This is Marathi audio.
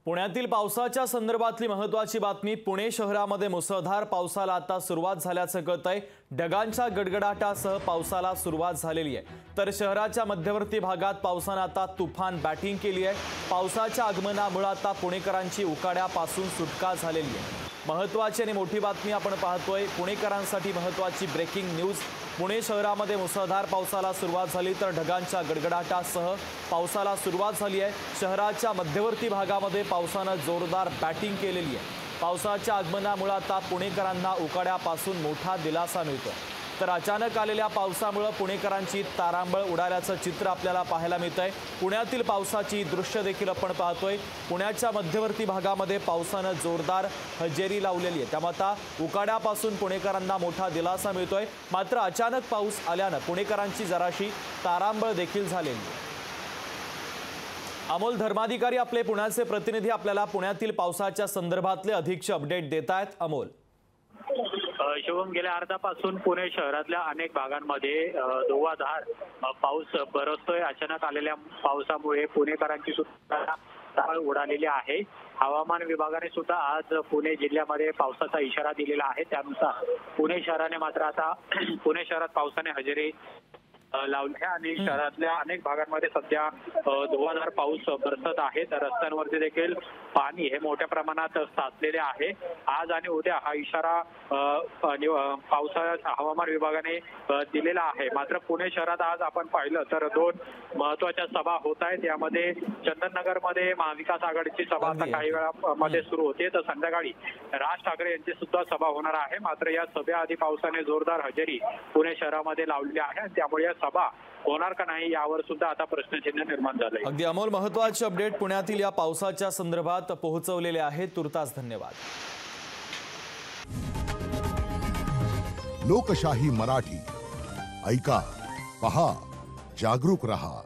पुण्यातील पावसाच्या संदर्भातली महत्त्वाची बातमी। पुणे शहरामध्ये मुसळधार पावसाला आता सुरुवात झाल्याचं कळतंय। ढगांच्या गडगडाटासह पावसाला सुरुवात झालेली आहे, तर शहराच्या मध्यवर्ती भागात पावसाने आता तुफान बॅटिंग केली आहे। पावसाच्या आगमनामुळे आता पुणेकरांची उकाड्यापासून सुटका झालेली आहे। महत्त्वाची आणि मोठी बातमी आपण पाहतोय। पुणेकरांसाठी महत्त्वाची ब्रेकिंग न्यूज। पुणे शहरामध्ये मुसळधार पावसाला सुरुवात झाली, तर ढगांच्या गडगडाटासह पावसाला सुरुवात झाली आहे। शहराच्या मध्यवर्ती भागामध्ये पावसाने जोरदार बॅटिंग केलेली आहे। पावसाच्या आगमनामुळे आता पुणेकरांना उकाड्यापासून मोठा दिलासा मिळतो, तर अचानक आलेल्या पावसामुळे पुणेकरांची तारांबळ उडाल्याचं चित्र आपल्याला पाहायला मिळतंय। पुण्यातील पावसाची दृश्य देखील आपण पाहतोय। पुण्याच्या मध्यवर्ती भागामध्ये पावसाने जोरदार हजेरी लावलेली आहे, त्यामुळे आता उकाड्यापासून पुणेकरांना मोठा दिलासा मिळतोय। मात्र अचानक पाऊस आल्याने पुणेकरांची जराशी तारांबळ देखील झालेली आहे। अमोल धर्माधिकारी आपले पुण्याचे प्रतिनिधी आपल्याला पुण्यातील पावसाच्या संदर्भातले अधिकचे अपडेट देत आहेत। अमोल। शुभम, गेल्या अर्धापासून पुणे शहरातल्या अनेक भागांमध्ये धुव्वाधार पाऊस बरसतोय। अचानक आलेल्या पावसामुळे पुणेकरांची सुद्धा ताळ उडालेली आहे। हवामान विभागाने सुद्धा आज पुणे जिल्ह्यामध्ये पावसाचा इशारा दिलेला आहे। त्यानुसार पुणे शहराने मात्र आता पुणे शहरात पावसाने हजेरी लावल्या आणि शहरातल्या अनेक भागांमध्ये सध्या धुव्वाधार पाऊस बरसत आहे। तर रस्त्यांवरती देखील पाणी हे मोठ्या प्रमाणात साचलेले आहे। आज आणि उद्या हा इशारा पावसाच्या हवामान विभागाने दिलेला आहे। मात्र पुणे शहरात आज आपण पाहिलं तर दोन महत्वाच्या सभा होत आहेत। यामध्ये चंदननगरमध्ये महाविकास आघाडीची सभा आता काही वेळामध्ये सुरू होते, तर संध्याकाळी राज ठाकरे यांची सुद्धा सभा होणार आहे। मात्र या सभेआधी पावसाने जोरदार हजेरी पुणे शहरामध्ये लावलेली आहे, त्यामुळे सभा होणार का नाही यावर सुद्धा आता प्रश्नचिन्ह निर्माण झालंय। अगदी अमोल, महत्त्वाचे अपडेट पुण्यातील या पावसाच्या संदर्भात पोहोचवलेले आहेत। तुर्तास धन्यवाद। लोकशाही मराठी ऐका, पहा, जागरूक रहा।